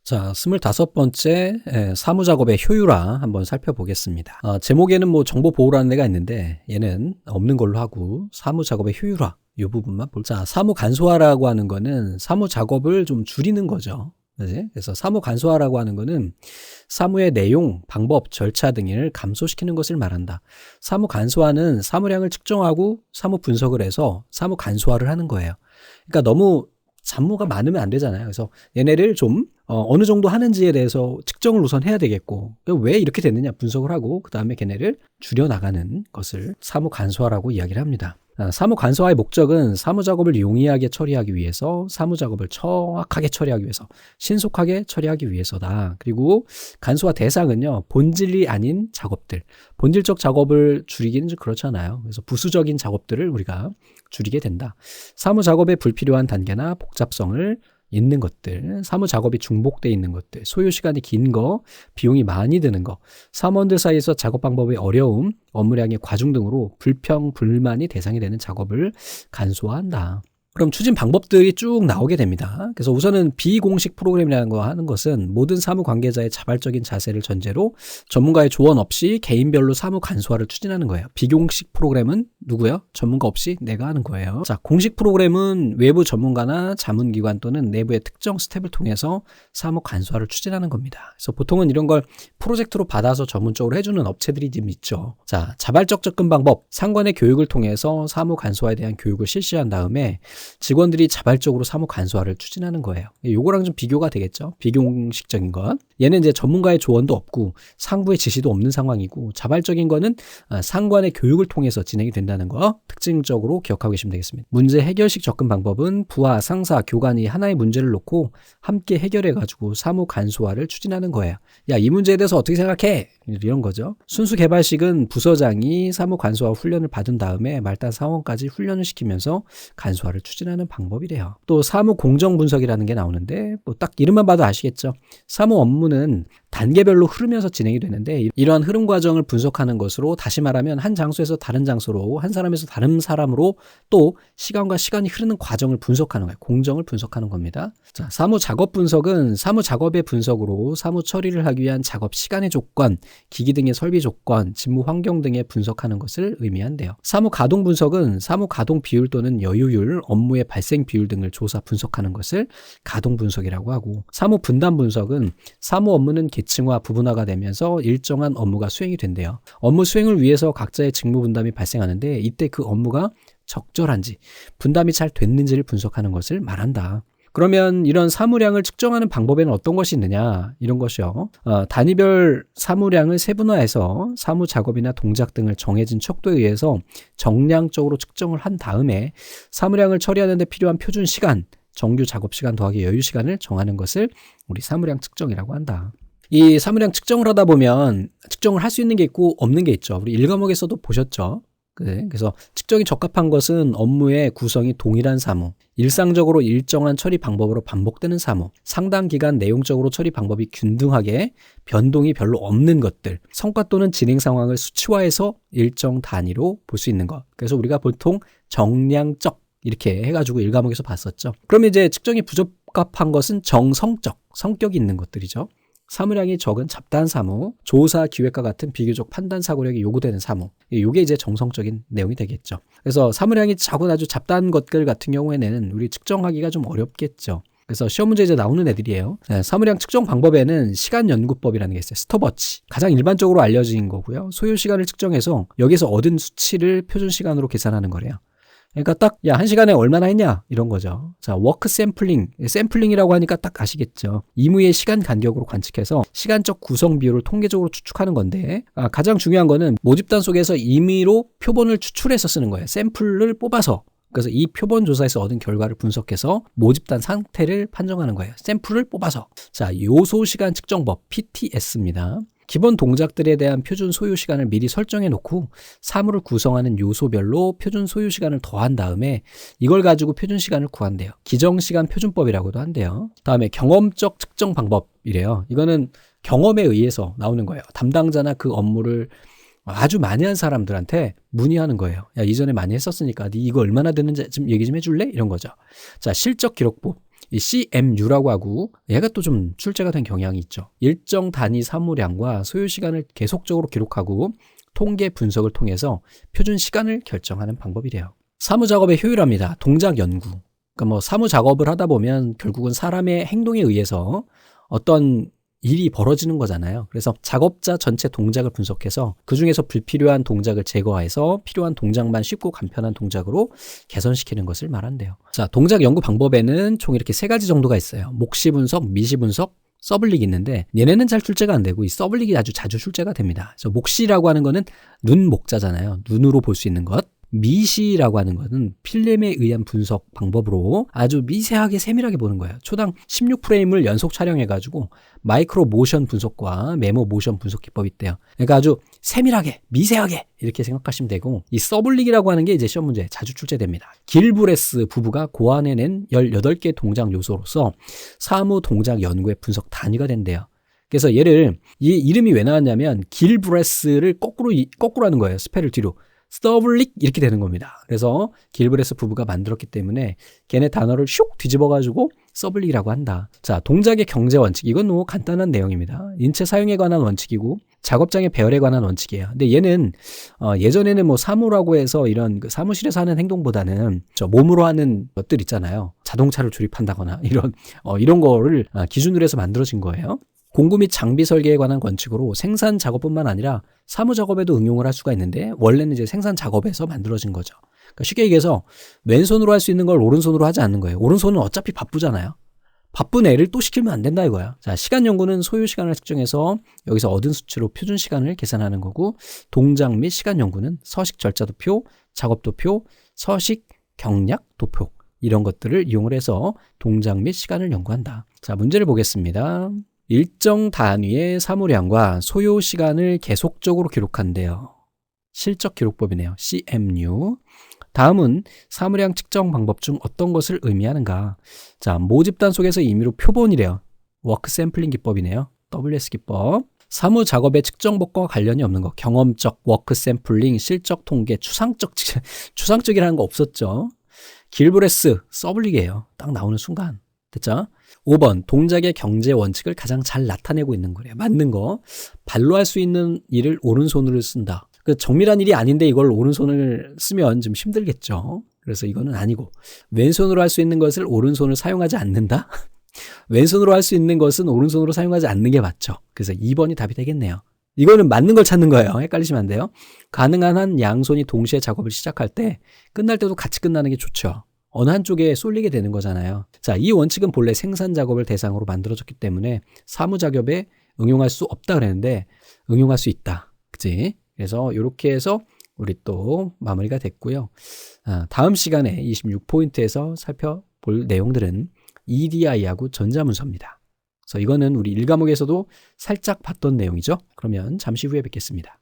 자, 25번째 사무작업의 효율화 한번 살펴보겠습니다. 제목에는 뭐 정보 보호라는 데가 있는데 얘는 없는 걸로 하고 사무작업의 효율화 이 부분만 볼자. 사무 간소화라고 하는 거는 사무작업을 좀 줄이는 거죠. 그래서 사무 간소화라고 하는 거는 사무의 내용, 방법, 절차 등을 감소시키는 것을 말한다. 사무 간소화는 사무량을 측정하고 사무 분석을 해서 사무 간소화를 하는 거예요. 그러니까 너무 잡무가 많으면 안 되잖아요. 그래서 얘네를 좀 어느 정도 하는지에 대해서 측정을 우선 해야 되겠고, 왜 이렇게 됐느냐 분석을 하고 그 다음에 걔네를 줄여나가는 것을 사무 간소화라고 이야기를 합니다. 사무 간소화의 목적은 사무 작업을 용이하게 처리하기 위해서, 사무 작업을 정확하게 처리하기 위해서, 신속하게 처리하기 위해서다. 그리고 간소화 대상은요, 본질이 아닌 작업들, 본질적 작업을 줄이기는 좀 그렇잖아요. 그래서 부수적인 작업들을 우리가 줄이게 된다. 사무 작업에 불필요한 단계나 복잡성을 있는 것들, 사무 작업이 중복되어 있는 것들, 소요 시간이 긴 거, 비용이 많이 드는 거, 사무원들 사이에서 작업 방법의 어려움, 업무량의 과중 등으로 불평, 불만이 대상이 되는 작업을 간소화한다. 그럼 추진 방법들이 쭉 나오게 됩니다. 그래서 우선은 비공식 프로그램이라는 거 하는 것은 모든 사무 관계자의 자발적인 자세를 전제로 전문가의 조언 없이 개인별로 사무 간소화를 추진하는 거예요. 비공식 프로그램은 누구요? 전문가 없이 내가 하는 거예요. 자, 공식 프로그램은 외부 전문가나 자문기관 또는 내부의 특정 스텝을 통해서 사무 간소화를 추진하는 겁니다. 그래서 보통은 이런 걸 프로젝트로 받아서 전문적으로 해주는 업체들이 좀 있죠. 자, 자발적 접근 방법, 상관의 교육을 통해서 사무 간소화에 대한 교육을 실시한 다음에 직원들이 자발적으로 사무 간소화를 추진하는 거예요. 요거랑 좀 비교가 되겠죠. 비공식적인 건. 얘는 이제 전문가의 조언도 없고 상부의 지시도 없는 상황이고, 자발적인 거는 상관의 교육을 통해서 진행이 된다는 거 특징적으로 기억하고 계시면 되겠습니다. 문제 해결식 접근 방법은 부하, 상사, 교관이 하나의 문제를 놓고 함께 해결해가지고 사무 간소화를 추진하는 거예요. 야, 이 문제에 대해서 어떻게 생각해? 이런 거죠. 순수 개발식은 부서장이 사무 간소화 훈련을 받은 다음에 말단 사원까지 훈련을 시키면서 간소화를 추진하는 방법이래요. 또 사무 공정 분석이라는 게 나오는데 뭐 딱 이름만 봐도 아시겠죠. 사무 업무는 단계별로 흐르면서 진행이 되는데, 이러한 흐름 과정을 분석하는 것으로, 다시 말하면 한 장소에서 다른 장소로, 한 사람에서 다른 사람으로 또 시간과 시간이 흐르는 과정을 분석하는 거예요. 공정을 분석하는 겁니다. 자, 사무 작업 분석은 사무 작업의 분석으로 사무 처리를 하기 위한 작업 시간의 조건, 기기 등의 설비 조건, 직무 환경 등의 분석하는 것을 의미한대요. 사무 가동 분석은 사무 가동 비율 또는 여유율, 업무의 발생 비율 등을 조사 분석하는 것을 가동 분석이라고 하고, 사무 분담 분석은 사무 업무는 계층화, 부분화가 되면서 일정한 업무가 수행이 된대요. 업무 수행을 위해서 각자의 직무 분담이 발생하는데, 이때 그 업무가 적절한지, 분담이 잘 됐는지를 분석하는 것을 말한다. 그러면 이런 사무량을 측정하는 방법에는 어떤 것이 있느냐, 이런 것이요. 단위별 사무량을 세분화해서 사무 작업이나 동작 등을 정해진 척도에 의해서 정량적으로 측정을 한 다음에 사무량을 처리하는 데 필요한 표준 시간, 정규 작업 시간 더하기 여유 시간을 정하는 것을 우리 사무량 측정이라고 한다. 이 사무량 측정을 하다 보면 측정을 할 수 있는 게 있고 없는 게 있죠. 우리 1과목에서도 보셨죠. 그래서 측정이 적합한 것은 업무의 구성이 동일한 사무, 일상적으로 일정한 처리 방법으로 반복되는 사무, 상당 기간 내용적으로 처리 방법이 균등하게 변동이 별로 없는 것들, 성과 또는 진행 상황을 수치화해서 일정 단위로 볼 수 있는 것. 그래서 우리가 보통 정량적 이렇게 해가지고 1과목에서 봤었죠. 그러면 이제 측정이 부적합한 것은 정성적, 성격이 있는 것들이죠. 사무량이 적은 잡다한 사무, 조사, 기획과 같은 비교적 판단 사고력이 요구되는 사무, 이게 이제 정성적인 내용이 되겠죠. 그래서 사무량이 작은 아주 잡다한 것들 같은 경우에는 우리 측정하기가 좀 어렵겠죠. 그래서 시험 문제에 나오는 애들이에요. 사무량 측정 방법에는 시간 연구법이라는 게 있어요. 스톱워치. 가장 일반적으로 알려진 거고요. 소요 시간을 측정해서 여기서 얻은 수치를 표준 시간으로 계산하는 거래요. 그러니까 딱, 야, 1시간에 얼마나 했냐? 이런 거죠. 자, 워크 샘플링. 샘플링이라고 하니까 딱 아시겠죠? 임의의 시간 간격으로 관측해서 시간적 구성 비율을 통계적으로 추측하는 건데, 가장 중요한 거는 모집단 속에서 임의로 표본을 추출해서 쓰는 거예요. 샘플을 뽑아서. 그래서 이 표본 조사에서 얻은 결과를 분석해서 모집단 상태를 판정하는 거예요. 샘플을 뽑아서. 자, 요소 시간 측정법, PTS입니다. 기본 동작들에 대한 표준 소요 시간을 미리 설정해 놓고 사무를 구성하는 요소별로 표준 소요 시간을 더한 다음에 이걸 가지고 표준 시간을 구한대요. 기정시간 표준법이라고도 한대요. 다음에 경험적 측정 방법이래요. 이거는 경험에 의해서 나오는 거예요. 담당자나 그 업무를 아주 많이 한 사람들한테 문의하는 거예요. 야, 이전에 많이 했었으니까 네 이거 얼마나 되는지 좀 얘기 좀 해줄래? 이런 거죠. 자, 실적 기록부. 이 CMU라고 하고 얘가 또 좀 출제가 된 경향이 있죠. 일정 단위 사무량과 소요 시간을 계속적으로 기록하고 통계 분석을 통해서 표준 시간을 결정하는 방법이래요. 사무 작업의 효율화입니다. 동작 연구. 그러니까 뭐 사무 작업을 하다 보면 결국은 사람의 행동에 의해서 어떤 일이 벌어지는 거잖아요. 그래서 작업자 전체 동작을 분석해서 그중에서 불필요한 동작을 제거해서 필요한 동작만 쉽고 간편한 동작으로 개선시키는 것을 말한대요. 자, 동작 연구 방법에는 총 이렇게 3가지 정도가 있어요. 목시 분석, 미시 분석, 서블릭이 있는데 얘네는 잘 출제가 안 되고 이 서블릭이 아주 자주 출제가 됩니다. 그래서 목시라고 하는 거는 눈 목자잖아요. 눈으로 볼 수 있는 것. 미시라고 하는 것은 필름에 의한 분석 방법으로 아주 미세하게 세밀하게 보는 거예요. 초당 16프레임을 연속 촬영해가지고 마이크로 모션 분석과 메모 모션 분석 기법이 있대요. 그러니까 아주 세밀하게 미세하게 이렇게 생각하시면 되고, 이 서블릭이라고 하는 게 이제 시험 문제에 자주 출제됩니다. 길브레스 부부가 고안해낸 18개 동작 요소로서 사무 동작 연구의 분석 단위가 된대요. 그래서 얘를, 이 이름이 왜 나왔냐면 길브레스를 거꾸로 하는 거예요. 스펠을 뒤로. 서블릭 이렇게 되는 겁니다. 그래서 길브레스 부부가 만들었기 때문에 걔네 단어를 슉 뒤집어가지고 서블릭이라고 한다. 자, 동작의 경제 원칙. 이건 너무 간단한 내용입니다. 인체 사용에 관한 원칙이고 작업장의 배열에 관한 원칙이에요. 근데 얘는 예전에는 뭐 사무라고 해서 이런 그 사무실에서 하는 행동보다는 몸으로 하는 것들 있잖아요. 자동차를 조립한다거나 이런 거를 기준으로 해서 만들어진 거예요. 공구 및 장비 설계에 관한 원칙으로 생산 작업뿐만 아니라 사무 작업에도 응용을 할 수가 있는데 원래는 이제 생산 작업에서 만들어진 거죠. 그러니까 쉽게 얘기해서 왼손으로 할 수 있는 걸 오른손으로 하지 않는 거예요. 오른손은 어차피 바쁘잖아요. 바쁜 애를 또 시키면 안 된다 이거야. 자, 시간 연구는 소요 시간을 측정해서 여기서 얻은 수치로 표준 시간을 계산하는 거고, 동작 및 시간 연구는 서식 절차 도표, 작업 도표, 서식 경략 도표 이런 것들을 이용을 해서 동작 및 시간을 연구한다. 자, 문제를 보겠습니다. 일정 단위의 사무량과 소요 시간을 계속적으로 기록한대요. 실적 기록법이네요. CMU. 다음은 사무량 측정 방법 중 어떤 것을 의미하는가? 자, 모집단 속에서 임의로 표본이래요. 워크 샘플링 기법이네요. WS 기법. 사무 작업의 측정법과 관련이 없는 거. 경험적, 워크 샘플링, 실적 통계, 추상적이라는 거 없었죠. 길브레스, 서블릭이에요. 딱 나오는 순간. 됐죠? 5번, 동작의 경제 원칙을 가장 잘 나타내고 있는 거래요. 맞는 거. 발로 할 수 있는 일을 오른손으로 쓴다. 그 정밀한 일이 아닌데 이걸 오른손을 쓰면 좀 힘들겠죠. 그래서 이거는 아니고, 왼손으로 할 수 있는 것을 오른손을 사용하지 않는다? 왼손으로 할 수 있는 것은 오른손으로 사용하지 않는 게 맞죠. 그래서 2번이 답이 되겠네요. 이거는 맞는 걸 찾는 거예요. 헷갈리시면 안 돼요. 가능한 한 양손이 동시에 작업을 시작할 때 끝날 때도 같이 끝나는 게 좋죠. 어느 한쪽에 쏠리게 되는 거잖아요. 자, 이 원칙은 본래 생산 작업을 대상으로 만들어졌기 때문에 사무 작업에 응용할 수 없다 그랬는데 응용할 수 있다. 그치? 그래서 이렇게 해서 우리 또 마무리가 됐고요. 다음 시간에 26포인트에서 살펴볼 내용들은 EDI하고 전자문서입니다. 그래서 이거는 우리 1과목에서도 살짝 봤던 내용이죠. 그러면 잠시 후에 뵙겠습니다.